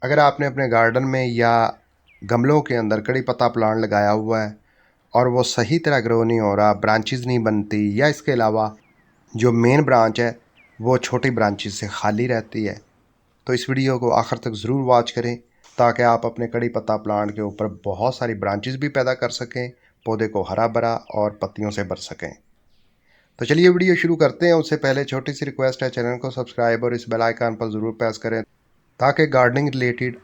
अगर आपने अपने गार्डन में या गमलों के अंदर कड़ी पत्ता प्लांट लगाया हुआ है और वो सही तरह ग्रो नहीं हो रहा, ब्रांचेस नहीं बनती, या इसके अलावा जो मेन ब्रांच है वो छोटी ब्रांचेस से खाली रहती है, तो इस वीडियो को आखिर तक ज़रूर वॉच करें ताकि आप अपने कड़ी पत्ता प्लांट के ऊपर बहुत सारी ब्रांचेस भी पैदा कर सकें, पौधे को हरा भरा और पत्तियों से भर सकें। तो चलिए वीडियो शुरू करते हैं। उससे पहले छोटी सी रिक्वेस्ट है, चैनल को सब्सक्राइब और इस बेल आइकन पर ज़रूर प्रेस करें ताकि गार्डनिंग रिलेटेड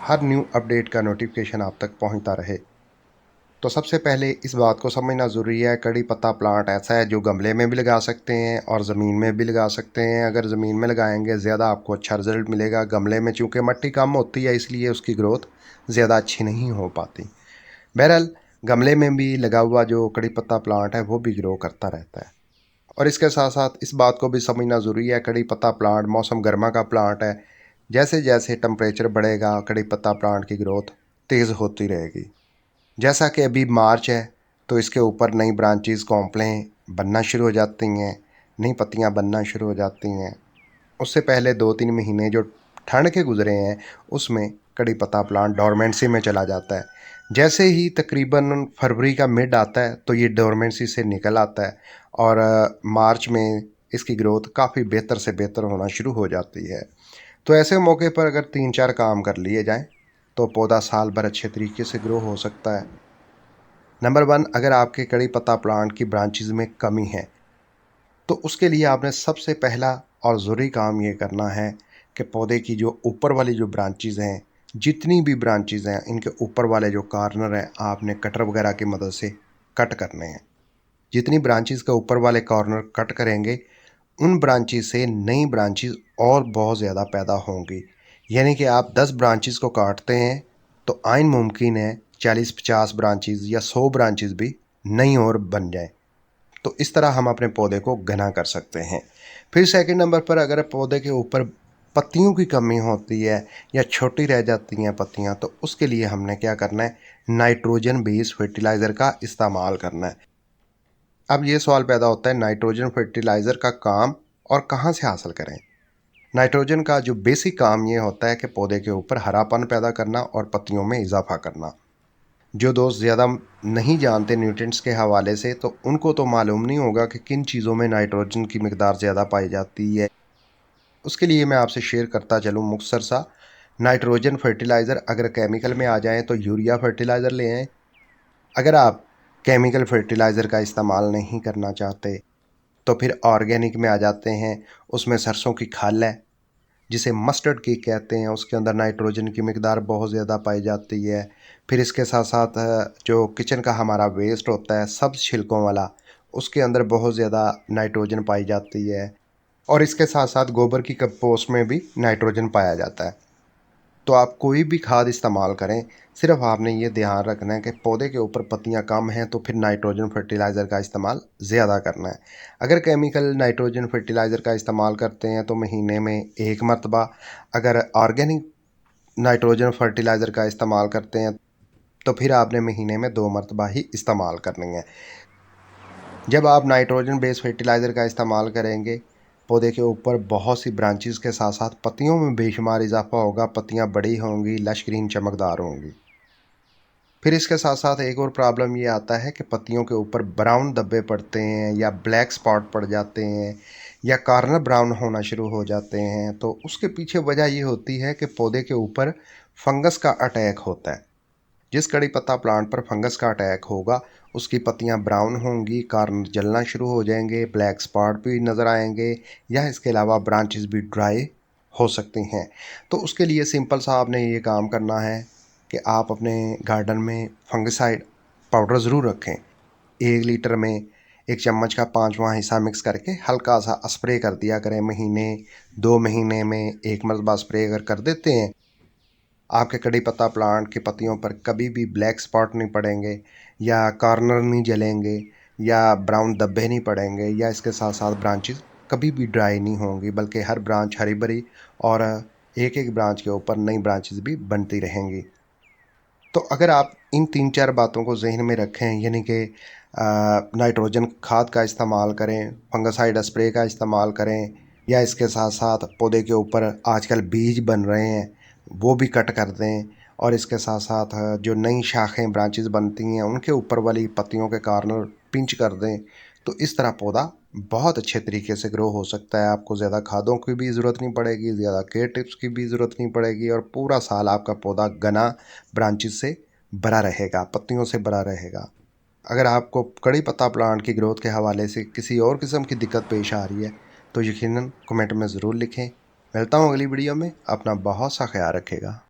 हर न्यू अपडेट का नोटिफिकेशन आप तक पहुंचता रहे। तो सबसे पहले इस बात को समझना ज़रूरी है, कड़ी पत्ता प्लांट ऐसा है जो गमले में भी लगा सकते हैं और ज़मीन में भी लगा सकते हैं। अगर ज़मीन में लगाएंगे ज़्यादा आपको अच्छा रिजल्ट मिलेगा। गमले में चूँकि मिट्टी कम होती है इसलिए उसकी ग्रोथ ज़्यादा अच्छी नहीं हो पाती। बहरहाल गमले में भी लगा हुआ जो कड़ी पत्ता प्लांट है वो भी ग्रो करता रहता है। और इसके साथ साथ इस बात को भी समझना ज़रूरी है, कड़ी पत्ता प्लांट मौसम गर्मा का प्लांट है। जैसे जैसे टेम्परेचर बढ़ेगा कड़ी पत्ता प्लांट की ग्रोथ तेज़ होती रहेगी। जैसा कि अभी मार्च है तो इसके ऊपर नई ब्रांचेस कॉम्प्लें बनना शुरू हो जाती हैं, नई पत्तियां बनना शुरू हो जाती हैं। उससे पहले 2-3 महीने जो ठंड के गुजरे हैं उसमें कड़ी पत्ता प्लांट डोरमेंसी में चला जाता है। जैसे ही तकरीबन फरवरी का मिड आता है तो ये डोरमेंसी से निकल आता है और मार्च में इसकी ग्रोथ काफ़ी बेहतर से बेहतर होना शुरू हो जाती है। तो ऐसे मौके पर अगर 3-4 काम कर लिए जाएं तो पौधा साल भर अच्छे तरीके से ग्रो हो सकता है। नंबर 1, अगर आपके कड़ी पत्ता प्लांट की ब्रांचेस में कमी है तो उसके लिए आपने सबसे पहला और ज़रूरी काम ये करना है कि पौधे की जो ऊपर वाली जो ब्रांचेस हैं, जितनी भी ब्रांचेस हैं, इनके ऊपर वाले जो कॉर्नर हैं आपने कटर वगैरह की मदद से कट करने हैं। जितनी ब्रांचेस के ऊपर वाले कॉर्नर कट करेंगे उन ब्रांचेस से नई ब्रांचेस और बहुत ज़्यादा पैदा होंगी। यानी कि आप 10 ब्रांचेस को काटते हैं तो आइन मुमकिन है 40-50 ब्रांचेस या 100 ब्रांचेस भी नई और बन जाएं। तो इस तरह हम अपने पौधे को घना कर सकते हैं। फिर सेकंड नंबर पर अगर पौधे के ऊपर पत्तियों की कमी होती है या छोटी रह जाती हैं पत्तियां, तो उसके लिए हमने क्या करना है, नाइट्रोजन बेस्ड फर्टिलाइज़र का इस्तेमाल करना है। अब ये सवाल पैदा होता है, नाइट्रोजन फर्टिलाइज़र का काम और कहाँ से हासिल करें। नाइट्रोजन का जो बेसिक काम ये होता है कि पौधे के ऊपर हरापन पैदा करना और पत्तियों में इजाफा करना। जो दोस्त ज़्यादा नहीं जानते न्यूट्रिएंट्स के हवाले से तो उनको तो मालूम नहीं होगा कि किन चीज़ों में नाइट्रोजन की मिकदार ज़्यादा पाई जाती है। उसके लिए मैं आपसे शेयर करता चलूँ मुख्तसर सा। नाइट्रोजन फर्टिलाइज़र अगर केमिकल में आ जाएँ तो यूरिया फर्टिलाइज़र ले आएँ। अगर आप केमिकल फर्टिलाइज़र का इस्तेमाल नहीं करना चाहते तो फिर ऑर्गेनिक में आ जाते हैं। उसमें सरसों की खल है जिसे मस्टर्ड केक कहते हैं, उसके अंदर नाइट्रोजन की मिकदार बहुत ज़्यादा पाई जाती है। फिर इसके साथ साथ जो किचन का हमारा वेस्ट होता है सब्ज़ छिलकों वाला, उसके अंदर बहुत ज़्यादा नाइट्रोजन पाई जाती है। और इसके साथ साथ गोबर की कंपोस्ट में भी नाइट्रोजन पाया जाता है। तो आप कोई भी खाद इस्तेमाल करें, सिर्फ आपने ये ध्यान रखना है कि पौधे के ऊपर पत्तियां कम हैं तो फिर नाइट्रोजन फर्टिलाइज़र का इस्तेमाल ज़्यादा करना है। अगर केमिकल नाइट्रोजन फर्टिलाइज़र का इस्तेमाल करते हैं तो महीने में 1 मरतबा, अगर ऑर्गेनिक नाइट्रोजन फर्टिलाइज़र का इस्तेमाल करते हैं तो फिर आपने महीने में 2 मरतबा ही इस्तेमाल करनी है। जब आप नाइट्रोजन बेस्ड फर्टिलाइज़र का इस्तेमाल करेंगे, पौधे के ऊपर बहुत सी ब्रांचेस के साथ साथ पत्तियों में बेशुमार इजाफा होगा, पत्तियां बड़ी होंगी, लश ग्रीन चमकदार होंगी। फिर इसके साथ साथ एक और प्रॉब्लम ये आता है कि पत्तियों के ऊपर ब्राउन धब्बे पड़ते हैं या ब्लैक स्पॉट पड़ जाते हैं या कॉर्नर ब्राउन होना शुरू हो जाते हैं। तो उसके पीछे वजह ये होती है कि पौधे के ऊपर फंगस का अटैक होता है। जिस कड़ी पत्ता प्लांट पर फंगस का अटैक होगा उसकी पत्तियां ब्राउन होंगी, कॉर्नर जलना शुरू हो जाएंगे, ब्लैक स्पॉट भी नज़र आएंगे, या इसके अलावा ब्रांचेस भी ड्राई हो सकती हैं। तो उसके लिए सिंपल सा आपने ये काम करना है कि आप अपने गार्डन में फंगिसाइड पाउडर ज़रूर रखें। 1 लीटर में 1 चम्मच का 5वां हिस्सा मिक्स करके हल्का सा स्प्रे कर दिया करें। महीने 2 महीने में 1 मरतबा स्प्रे अगर कर देते हैं, आपके कड़ी पत्ता प्लांट की पत्तियों पर कभी भी ब्लैक स्पॉट नहीं पड़ेंगे या कॉर्नर नहीं जलेंगे या ब्राउन धब्बे नहीं पड़ेंगे, या इसके साथ साथ ब्रांचेस कभी भी ड्राई नहीं होंगी, बल्कि हर ब्रांच हरी भरी और एक एक ब्रांच के ऊपर नई ब्रांचेस भी बनती रहेंगी। तो अगर आप इन 3-4 बातों को जहन में रखें, यानी कि नाइट्रोजन खाद का इस्तेमाल करें, फंगसाइड स्प्रे का इस्तेमाल करें, या इसके साथ साथ पौधे के ऊपर आजकल बीज बन रहे हैं वो भी कट कर दें, और इसके साथ साथ जो नई शाखें ब्रांचेस बनती हैं उनके ऊपर वाली पत्तियों के कॉर्नर पिंच कर दें, तो इस तरह पौधा बहुत अच्छे तरीके से ग्रो हो सकता है। आपको ज़्यादा खादों की भी ज़रूरत नहीं पड़ेगी, ज़्यादा केयर टिप्स की भी ज़रूरत नहीं पड़ेगी, और पूरा साल आपका पौधा घना ब्रांचेस से भरा रहेगा, पत्तियों से भरा रहेगा। अगर आपको कड़ी पत्ता प्लांट की ग्रोथ के हवाले से किसी और किस्म की दिक्कत पेश आ रही है तो यकीनन कमेंट में ज़रूर लिखें। मिलता हूँ अगली वीडियो में। अपना बहुत सा ख्याल रखेगा।